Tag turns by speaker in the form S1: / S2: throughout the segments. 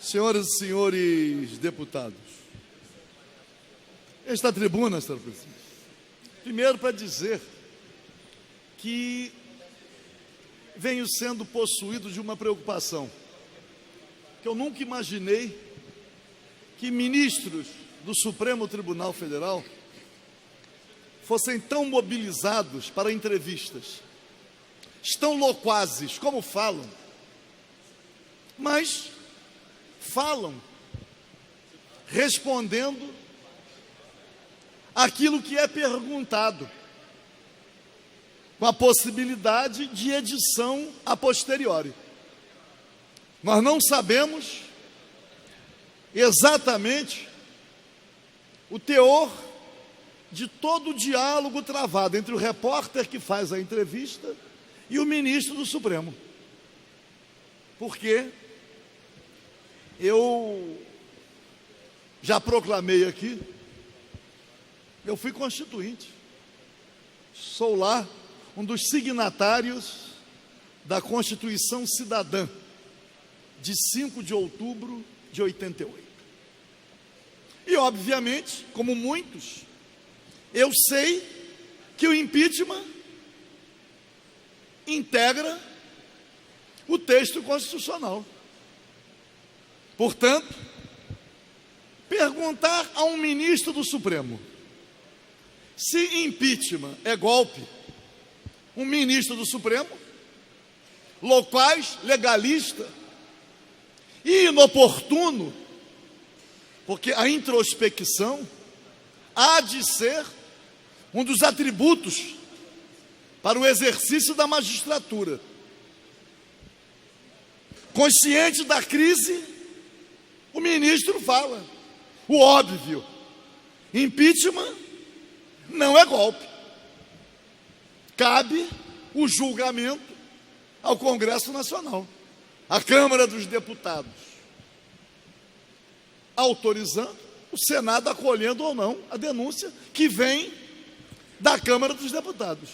S1: Senhoras e senhores deputados, esta tribuna, senhor presidente, primeiro para dizer que venho sendo possuído de uma preocupação, que eu nunca imaginei que ministros do Supremo Tribunal Federal fossem tão mobilizados para entrevistas, estão loquazes como falam, mas falam respondendo aquilo que é perguntado, com a possibilidade de edição a posteriori. Nós não sabemos exatamente o teor de todo o diálogo travado entre o repórter que faz a entrevista e o ministro do Supremo. Porque eu já proclamei aqui, eu fui constituinte, sou lá um dos signatários da Constituição Cidadã, de 5 de outubro de 88. E, obviamente, como muitos, eu sei que o impeachment integra o texto constitucional. Portanto, perguntar a um ministro do Supremo se impeachment é golpe, um ministro do Supremo, loquaz, legalista e inoportuno, porque a introspecção há de ser um dos atributos para o exercício da magistratura. Consciente da crise, o ministro fala o óbvio: impeachment não é golpe. Cabe o julgamento ao Congresso Nacional, à Câmara dos Deputados, autorizando, o Senado acolhendo ou não a denúncia que vem da Câmara dos Deputados.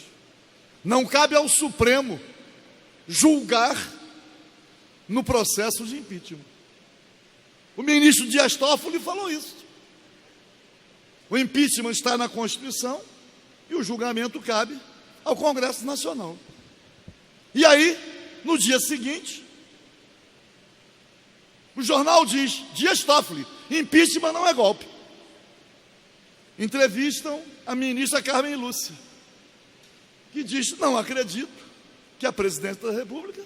S1: Não cabe ao Supremo julgar no processo de impeachment. O ministro Dias Toffoli falou isso. O impeachment está na Constituição e o julgamento cabe ao Congresso Nacional. E aí, no dia seguinte, o jornal diz: Dias Toffoli, impeachment não é golpe. Entrevistam a ministra Carmen Lúcia, que diz: não acredito que a presidente da República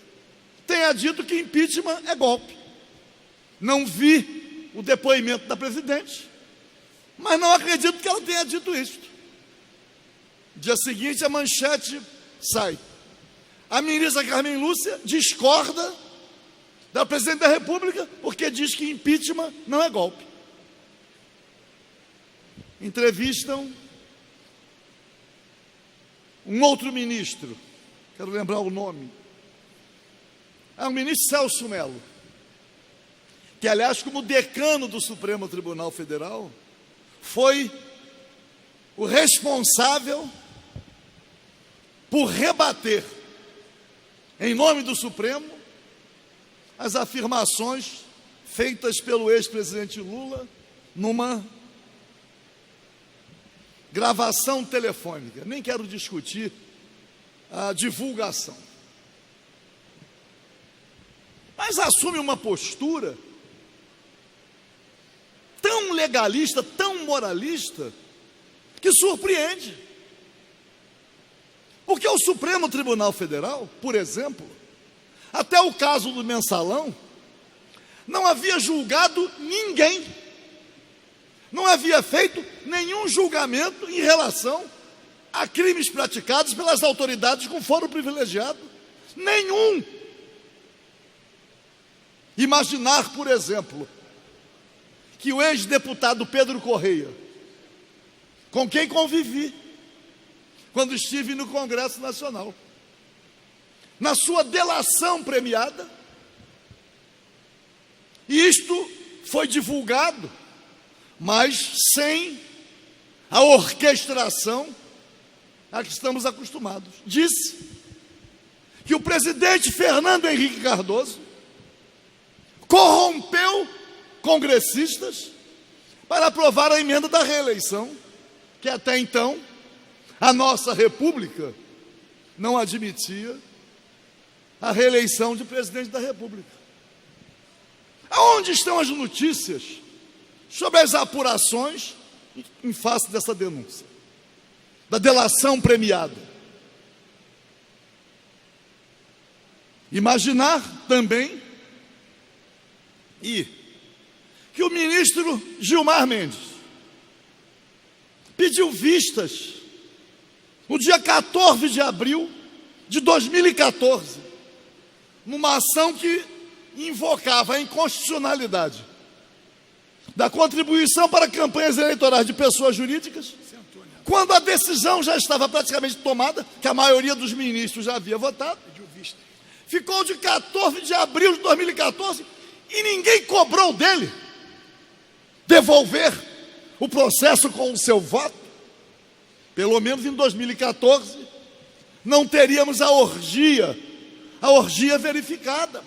S1: tenha dito que impeachment é golpe. Não vi o depoimento da presidente, mas não acredito que ela tenha dito isso. Dia seguinte, a manchete sai: a ministra Carmen Lúcia discorda da presidente da República porque diz que impeachment não é golpe. Entrevistam um outro ministro, quero lembrar o nome, é o ministro Celso Mello, que, aliás, como decano do Supremo Tribunal Federal, foi o responsável por rebater, em nome do Supremo, as afirmações feitas pelo ex-presidente Lula numa gravação telefônica. Nem quero discutir a divulgação, mas assume uma postura tão legalista, tão moralista, que surpreende. Porque o Supremo Tribunal Federal, por exemplo, até o caso do Mensalão, não havia julgado ninguém, não havia feito nenhum julgamento em relação a crimes praticados pelas autoridades com foro privilegiado. Nenhum. Imaginar, por exemplo, que o ex-deputado Pedro Correia, com quem convivi quando estive no Congresso Nacional, na sua delação premiada, e isto foi divulgado, mas sem a orquestração a que estamos acostumados, disse que o presidente Fernando Henrique Cardoso corrompeu congressistas para aprovar a emenda da reeleição, que até então a nossa República não admitia a reeleição de presidente da República. Aonde estão as notícias sobre as apurações em face dessa denúncia, da delação premiada? Imaginar também que o ministro Gilmar Mendes pediu vistas no dia 14 de abril de 2014, numa ação que invocava a inconstitucionalidade da contribuição para campanhas eleitorais de pessoas jurídicas, quando a decisão já estava praticamente tomada, que a maioria dos ministros já havia votado. Ficou de 14 de abril de 2014 e ninguém cobrou dele devolver o processo com o seu voto. Pelo menos em 2014 não teríamos a orgia verificada.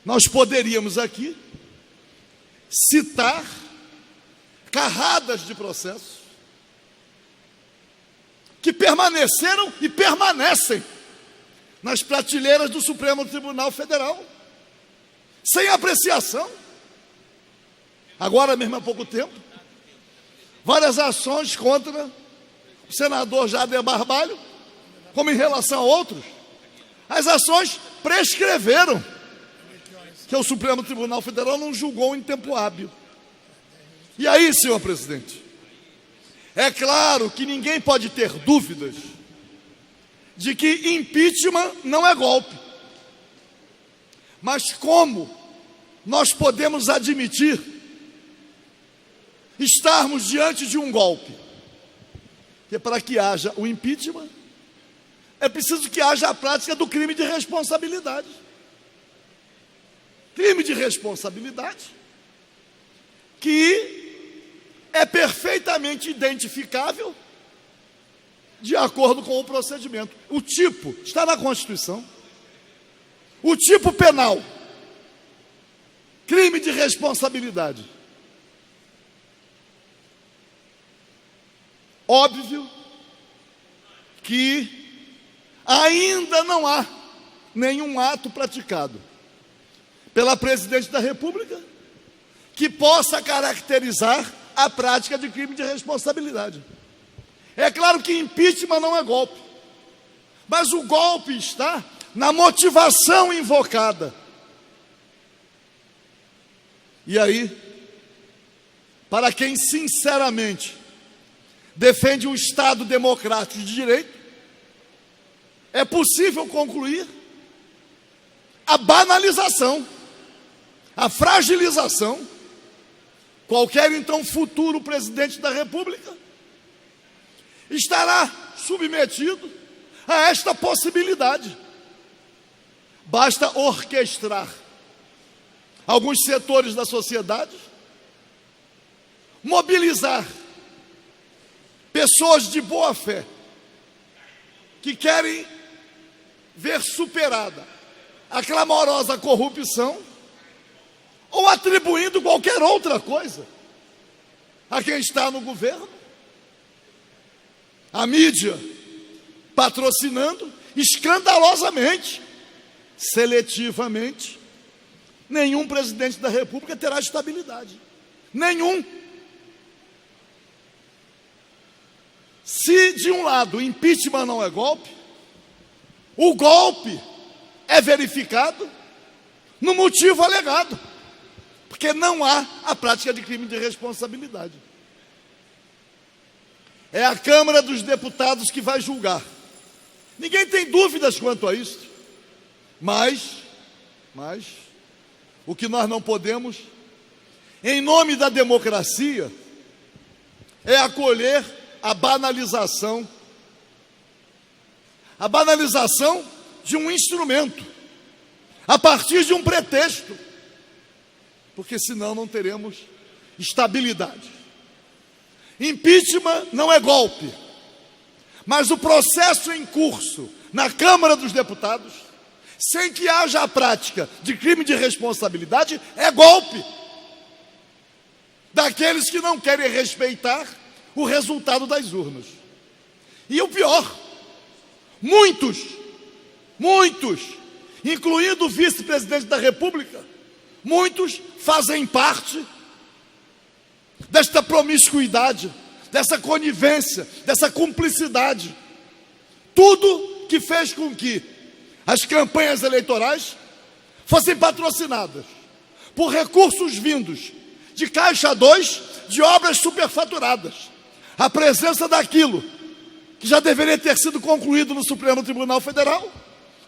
S1: Nós poderíamos aqui citar carradas de processos que permaneceram e permanecem nas prateleiras do Supremo Tribunal Federal, sem apreciação. Agora mesmo, há pouco tempo, várias ações contra o senador Jader Barbalho, como em relação a outros. As ações prescreveram, que o Supremo Tribunal Federal não julgou em tempo hábil. E aí, senhor presidente, é claro que ninguém pode ter dúvidas de que impeachment não é golpe. Mas como nós podemos admitir estarmos diante de um golpe? Porque para que haja o impeachment, é preciso que haja a prática do crime de responsabilidade. Crime de responsabilidade que é perfeitamente identificável de acordo com o procedimento. O tipo está na Constituição. O tipo penal, crime de responsabilidade. Óbvio que ainda não há nenhum ato praticado pela presidente da República que possa caracterizar a prática de crime de responsabilidade. É claro que impeachment não é golpe, mas o golpe está na motivação invocada. E aí, para quem sinceramente defende um Estado democrático de direito, é possível concluir a banalização, a fragilização. Qualquer então futuro presidente da República estará submetido a esta possibilidade. Basta orquestrar alguns setores da sociedade, mobilizar pessoas de boa fé que querem ver superada a clamorosa corrupção, ou atribuindo qualquer outra coisa a quem está no governo. A mídia patrocinando escandalosamente, seletivamente. Nenhum presidente da República terá estabilidade. Nenhum. Se de um lado o impeachment não é golpe, o golpe é verificado no motivo alegado, porque não há a prática de crime de responsabilidade. É a Câmara dos Deputados que vai julgar. Ninguém tem dúvidas quanto a isso. Mas o que nós não podemos, em nome da democracia, é acolher a banalização de um instrumento, a partir de um pretexto, porque senão não teremos estabilidade. Impeachment não é golpe, mas o processo em curso na Câmara dos Deputados sem que haja a prática de crime de responsabilidade, é golpe daqueles que não querem respeitar o resultado das urnas. E o pior, muitos, incluindo o vice-presidente da República, muitos fazem parte desta promiscuidade, dessa conivência, dessa cumplicidade. Tudo que fez com que as campanhas eleitorais fossem patrocinadas por recursos vindos de Caixa 2, de obras superfaturadas. A presença daquilo que já deveria ter sido concluído no Supremo Tribunal Federal,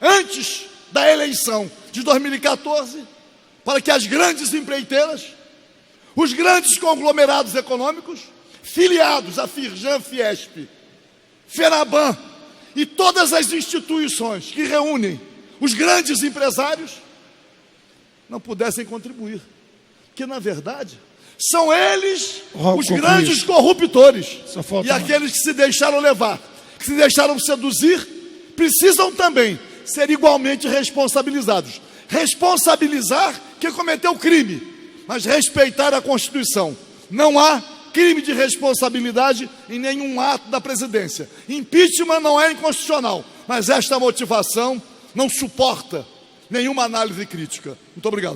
S1: antes da eleição de 2014, para que as grandes empreiteiras, os grandes conglomerados econômicos, filiados a Firjan, Fiesp, Fenaban e todas as instituições que reúnem os grandes empresários, não pudessem contribuir. Porque, na verdade, são eles os grandes corruptores. E aqueles que se deixaram levar, que se deixaram seduzir, precisam também ser igualmente responsabilizados. Responsabilizar quem cometeu crime, mas respeitar a Constituição. Não há crime de responsabilidade em nenhum ato da presidência. Impeachment não é inconstitucional, mas esta motivação não suporta nenhuma análise crítica. Muito obrigado, senhor.